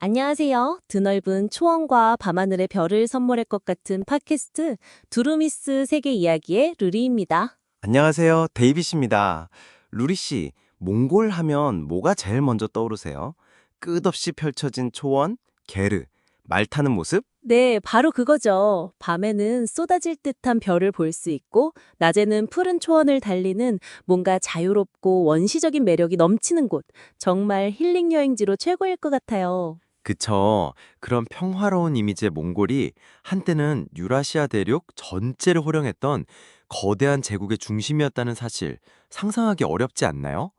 안녕하세요. 드넓은 초원과 밤하늘의 별을 선물할 것 같은 팟캐스트 두루미스 세계 이야기의 루리입니다. 안녕하세요. 데이빗입니다. 루리 씨, 몽골 하면 뭐가 제일 먼저 떠오르세요? 끝없이 펼쳐진 초원, 게르, 말 타는 모습? 네, 바로 그거죠. 밤에는 쏟아질 듯한 별을 볼 수 있고, 낮에는 푸른 초원을 달리는 뭔가 자유롭고 원시적인 매력이 넘치는 곳. 정말 힐링 여행지로 최고일 것 같아요. 그쵸. 그런 평화로운 이미지의 몽골이 한때는 유라시아 대륙 전체를 호령했던 거대한 제국의 중심이었다는 사실 상상하기 어렵지 않나요?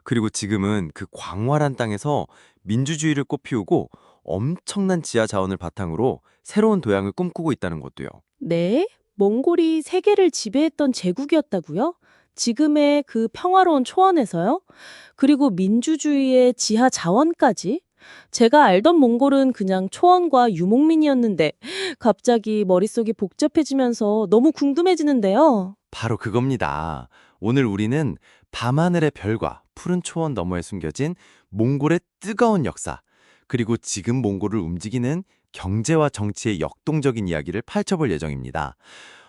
그리고 지금은 그 광활한 땅에서 민주주의를 꽃피우고 엄청난 지하 자원을 바탕으로 새로운 도약을 꿈꾸고 있다는 것도요. 네? 몽골이 세계를 지배했던 제국이었다고요? 지금의 그 평화로운 초원에서요? 그리고 민주주의의 지하 자원까지? 제가 알던 몽골은 그냥 초원과 유목민이었는데 갑자기 머릿속이 복잡해지면서 너무 궁금해지는데요. 바로 그겁니다. 오늘 우리는 밤하늘의 별과 푸른 초원 너머에 숨겨진 몽골의 뜨거운 역사, 그리고 지금 몽골을 움직이는 경제와 정치의 역동적인 이야기를 파헤쳐볼 예정입니다.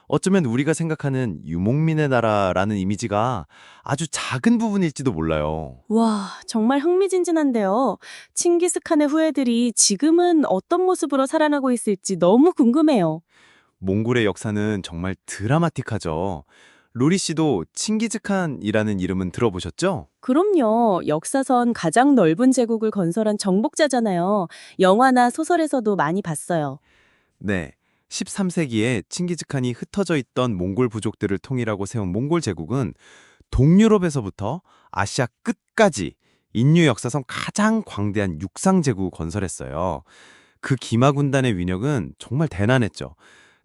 어쩌면 우리가 생각하는 유목민의 나라라는 이미지가 아주 작은 부분일지도 몰라요. 와, 정말 흥미진진한데요. 칭기스칸의 후예들이 지금은 어떤 모습으로 살아나고 있을지 너무 궁금해요. 몽골의 역사는 정말 드라마틱하죠. 로리 씨도 칭기즈칸이라는 이름은 들어보셨죠? 그럼요. 역사선 가장 넓은 제국을 건설한 정복자잖아요. 영화나 소설에서도 많이 봤어요. 네. 13세기에 칭기즈칸이 흩어져 있던 몽골 부족들을 통일하고 세운 몽골 제국은 동유럽에서부터 아시아 끝까지 인류 역사상 가장 광대한 육상 제국을 건설했어요. 그 기마 군단의 위력은 정말 대단했죠.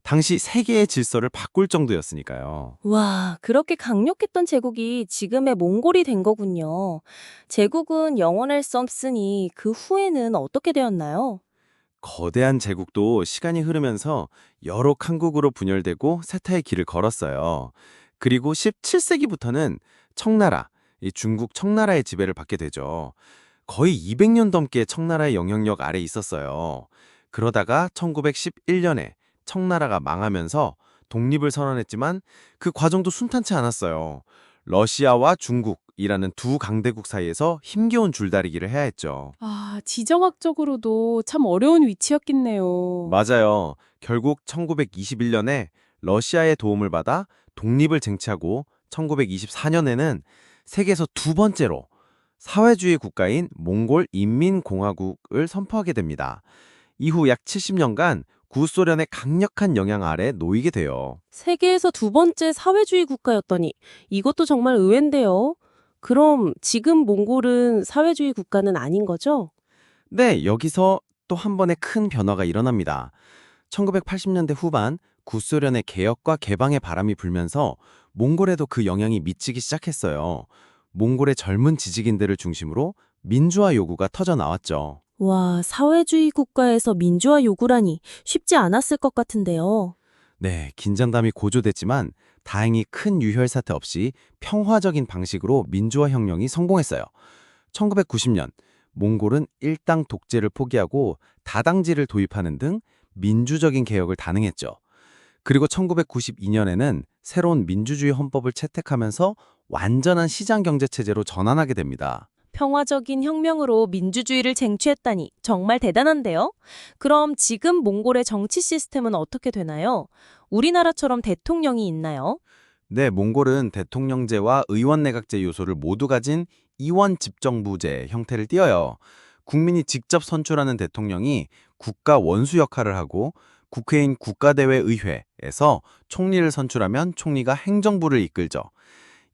당시 세계의 질서를 바꿀 정도였으니까요. 와, 그렇게 강력했던 제국이 지금의 몽골이 된 거군요. 제국은 영원할 수 없으니 그 후에는 어떻게 되었나요? 거대한 제국도 시간이 흐르면서 여러 칸국으로 분열되고 세타의 길을 걸었어요. 그리고 17세기부터는 청나라, 이 중국 청나라의 지배를 받게 되죠. 거의 200년 넘게 청나라의 영향력 아래 있었어요. 그러다가 1911년에 청나라가 망하면서 독립을 선언했지만 그 과정도 순탄치 않았어요. 러시아와 중국이라는 두 강대국 사이에서 힘겨운 줄다리기를 해야 했죠. 아, 지정학적으로도 참 어려운 위치였겠네요. 맞아요. 결국 1921년에 러시아의 도움을 받아 독립을 쟁취하고 1924년에는 세계에서 두 번째로 사회주의 국가인 몽골 인민공화국을 선포하게 됩니다. 이후 약 70년간 구소련의 강력한 영향 아래 놓이게 돼요. 세계에서 두 번째 사회주의 국가였더니 이것도 정말 의외인데요. 그럼 지금 몽골은 사회주의 국가는 아닌 거죠? 네, 여기서 또 한 번의 큰 변화가 일어납니다. 1980년대 후반 구소련의 개혁과 개방의 바람이 불면서 몽골에도 그 영향이 미치기 시작했어요. 몽골의 젊은 지식인들을 중심으로 민주화 요구가 터져 나왔죠. 와, 사회주의 국가에서 민주화 요구라니 쉽지 않았을 것 같은데요. 네, 긴장감이 고조됐지만 다행히 큰 유혈 사태 없이 평화적인 방식으로 민주화 혁명이 성공했어요. 1990년 몽골은 일당 독재를 포기하고 다당제를 도입하는 등 민주적인 개혁을 단행했죠. 그리고 1992년에는 새로운 민주주의 헌법을 채택하면서 완전한 시장 경제 체제로 전환하게 됩니다. 평화적인 혁명으로 민주주의를 쟁취했다니 정말 대단한데요? 그럼 지금 몽골의 정치 시스템은 어떻게 되나요? 우리나라처럼 대통령이 있나요? 네, 몽골은 대통령제와 의원 내각제 요소를 모두 가진 이원 집정부제 형태를 띠어요. 국민이 직접 선출하는 대통령이 국가 원수 역할을 하고 국회인 국가대회의회에서 총리를 선출하면 총리가 행정부를 이끌죠.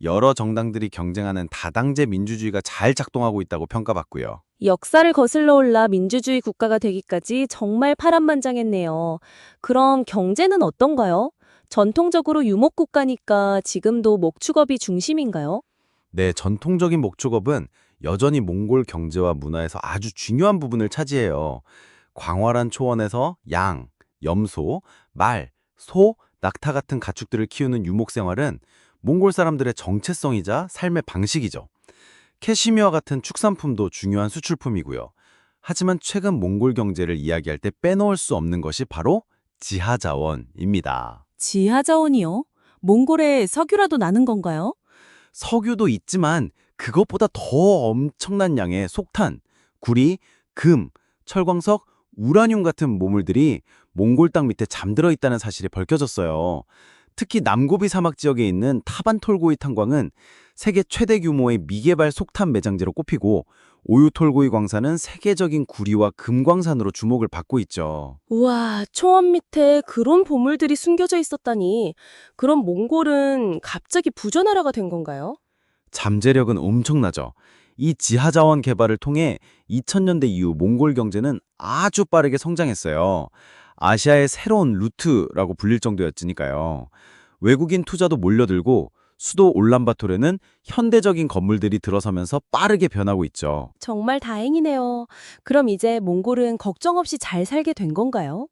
여러 정당들이 경쟁하는 다당제 민주주의가 잘 작동하고 있다고 평가받고요. 역사를 거슬러 올라 민주주의 국가가 되기까지 정말 파란만장했네요. 그럼 경제는 어떤가요? 전통적으로 유목국가니까 지금도 목축업이 중심인가요? 네, 전통적인 목축업은 여전히 몽골 경제와 문화에서 아주 중요한 부분을 차지해요. 광활한 초원에서 양, 염소, 말, 소, 낙타 같은 가축들을 키우는 유목 생활은 몽골 사람들의 정체성이자 삶의 방식이죠. 캐시미어 같은 축산품도 중요한 수출품이고요. 하지만 최근 몽골 경제를 이야기할 때 빼놓을 수 없는 것이 바로 지하자원입니다. 지하자원이요? 몽골에 석유라도 나는 건가요? 석유도 있지만 그것보다 더 엄청난 양의 속탄, 구리, 금, 철광석, 우라늄 같은 보물들이 몽골 땅 밑에 잠들어 있다는 사실이 밝혀졌어요. 특히 남고비 사막 지역에 있는 타반톨고이 탄광은 세계 최대 규모의 미개발 속탄 매장지로 꼽히고 오유톨고이 광산은 세계적인 구리와 금광산으로 주목을 받고 있죠. 우와, 초원 밑에 그런 보물들이 숨겨져 있었다니. 그럼 몽골은 갑자기 부자나라가 된 건가요? 잠재력은 엄청나죠. 이 지하자원 개발을 통해 2000년대 이후 몽골 경제는 아주 빠르게 성장했어요. 아시아의 새로운 루트라고 불릴 정도였으니까요. 외국인 투자도 몰려들고 수도 울란바토르는 현대적인 건물들이 들어서면서 빠르게 변하고 있죠. 정말 다행이네요. 그럼 이제 몽골은 걱정 없이 잘 살게 된 건가요?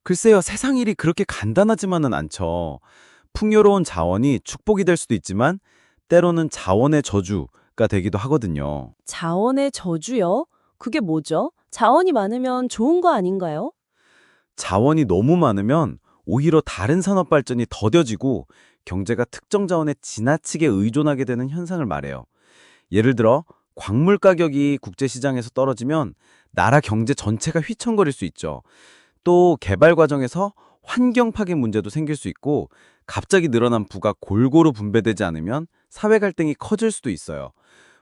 글쎄요, 세상 일이 그렇게 간단하지만은 않죠. 풍요로운 자원이 축복이 될 수도 있지만 때로는 자원의 저주가 되기도 하거든요. 자원의 저주요? 그게 뭐죠? 자원이 많으면 좋은 거 아닌가요? 자원이 너무 많으면 오히려 다른 산업 발전이 더뎌지고 경제가 특정 자원에 지나치게 의존하게 되는 현상을 말해요. 예를 들어 광물 가격이 국제시장에서 떨어지면 나라 경제 전체가 휘청거릴 수 있죠. 또 개발 과정에서 환경 파괴 문제도 생길 수 있고 갑자기 늘어난 부가 골고루 분배되지 않으면 사회 갈등이 커질 수도 있어요.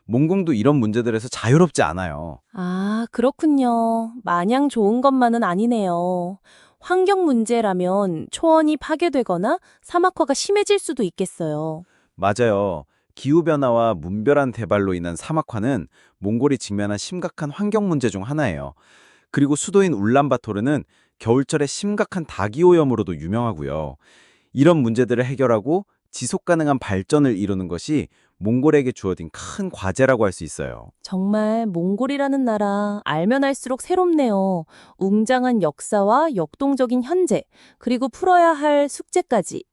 몽공도 이런 문제들에서 자유롭지 않아요. 아, 그렇군요. 마냥 좋은 것만은 아니네요. 환경 문제라면 초원이 파괴되거나 사막화가 심해질 수도 있겠어요. 맞아요. 기후변화와 문별한 대발로 인한 사막화는 몽골이 직면한 심각한 환경 문제 중 하나예요. 그리고 수도인 울란바토르는 겨울철에 심각한 다기오염으로도 유명하고요. 이런 문제들을 해결하고 지속 가능한 발전을 이루는 것이 몽골에게 주어진 큰 과제라고 할 수 있어요. 정말 몽골이라는 나라 알면 알수록 새롭네요. 웅장한 역사와 역동적인 현재, 그리고 풀어야 할 숙제까지.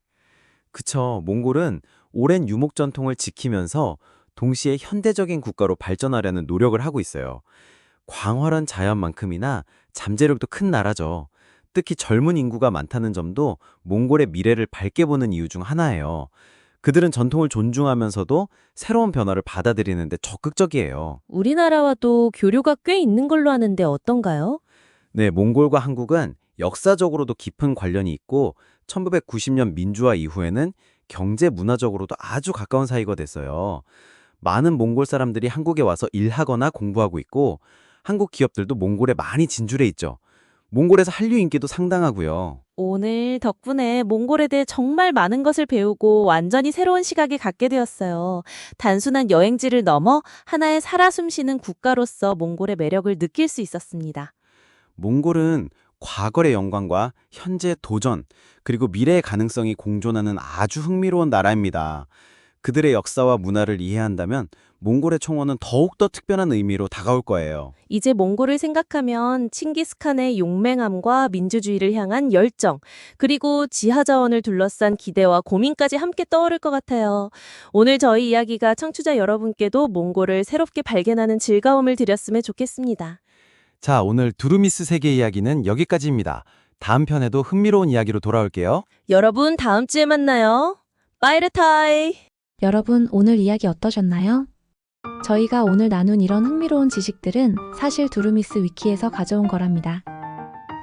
그쵸. 몽골은 오랜 유목 전통을 지키면서 동시에 현대적인 국가로 발전하려는 노력을 하고 있어요. 광활한 자연만큼이나 잠재력도 큰 나라죠. 특히 젊은 인구가 많다는 점도 몽골의 미래를 밝게 보는 이유 중 하나예요. 그들은 전통을 존중하면서도 새로운 변화를 받아들이는데 적극적이에요. 우리나라와도 교류가 꽤 있는 걸로 아는데 어떤가요? 네, 몽골과 한국은 역사적으로도 깊은 관련이 있고 1990년 민주화 이후에는 경제 문화적으로도 아주 가까운 사이가 됐어요. 많은 몽골 사람들이 한국에 와서 일하거나 공부하고 있고 한국 기업들도 몽골에 많이 진출해 있죠. 몽골에서 한류 인기도 상당하고요. 오늘 덕분에 몽골에 대해 정말 많은 것을 배우고 완전히 새로운 시각을 갖게 되었어요. 단순한 여행지를 넘어 하나의 살아 숨쉬는 국가로서 몽골의 매력을 느낄 수 있었습니다. 몽골은 과거의 영광과 현재의 도전, 그리고 미래의 가능성이 공존하는 아주 흥미로운 나라입니다. 그들의 역사와 문화를 이해한다면 몽골의 청원은 더욱더 특별한 의미로 다가올 거예요. 이제 몽골을 생각하면 칭기스칸의 용맹함과 민주주의를 향한 열정, 그리고 지하자원을 둘러싼 기대와 고민까지 함께 떠오를 것 같아요. 오늘 저희 이야기가 청취자 여러분께도 몽골을 새롭게 발견하는 즐거움을 드렸으면 좋겠습니다. 자, 오늘 두루미스 세계 이야기는 여기까지입니다. 다음 편에도 흥미로운 이야기로 돌아올게요. 여러분 다음 주에 만나요. 빠이르타이! 여러분, 오늘 이야기 어떠셨나요? 저희가 오늘 나눈 이런 흥미로운 지식들은 사실 두루미스 위키에서 가져온 거랍니다.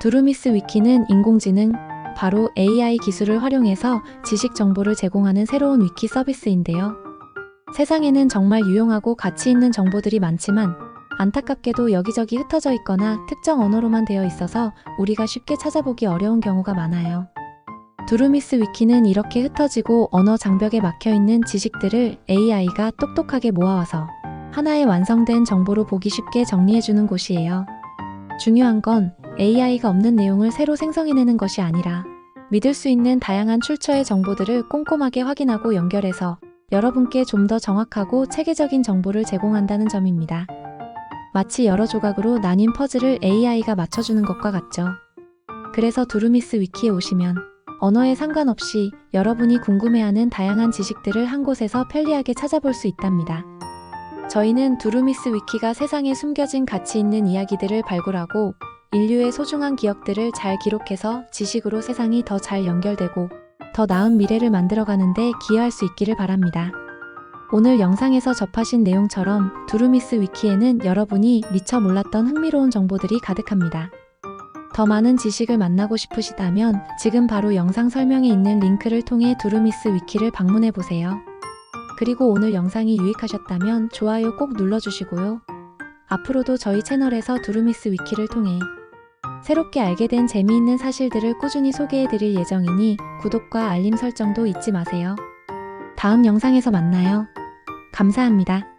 두루미스 위키는 인공지능, 바로 AI 기술을 활용해서 지식 정보를 제공하는 새로운 위키 서비스인데요. 세상에는 정말 유용하고 가치 있는 정보들이 많지만 안타깝게도 여기저기 흩어져 있거나 특정 언어로만 되어 있어서 우리가 쉽게 찾아보기 어려운 경우가 많아요. 두루미스 위키는 이렇게 흩어지고 언어 장벽에 막혀있는 지식들을 AI가 똑똑하게 모아와서 하나의 완성된 정보로 보기 쉽게 정리해주는 곳이에요. 중요한 건 AI가 없는 내용을 새로 생성해내는 것이 아니라 믿을 수 있는 다양한 출처의 정보들을 꼼꼼하게 확인하고 연결해서 여러분께 좀 더 정확하고 체계적인 정보를 제공한다는 점입니다. 마치 여러 조각으로 나뉜 퍼즐을 AI가 맞춰주는 것과 같죠. 그래서 두루미스 위키에 오시면 언어에 상관없이 여러분이 궁금해하는 다양한 지식들을 한 곳에서 편리하게 찾아볼 수 있답니다. 저희는 두루미스 위키가 세상에 숨겨진 가치 있는 이야기들을 발굴하고 인류의 소중한 기억들을 잘 기록해서 지식으로 세상이 더 잘 연결되고 더 나은 미래를 만들어가는데 기여할 수 있기를 바랍니다. 오늘 영상에서 접하신 내용처럼 두루미스 위키에는 여러분이 미처 몰랐던 흥미로운 정보들이 가득합니다. 더 많은 지식을 만나고 싶으시다면 지금 바로 영상 설명에 있는 링크를 통해 두루미스 위키를 방문해 보세요. 그리고 오늘 영상이 유익하셨다면 좋아요 꼭 눌러주시고요. 앞으로도 저희 채널에서 두루미스 위키를 통해 새롭게 알게 된 재미있는 사실들을 꾸준히 소개해 드릴 예정이니 구독과 알림 설정도 잊지 마세요. 다음 영상에서 만나요. 감사합니다.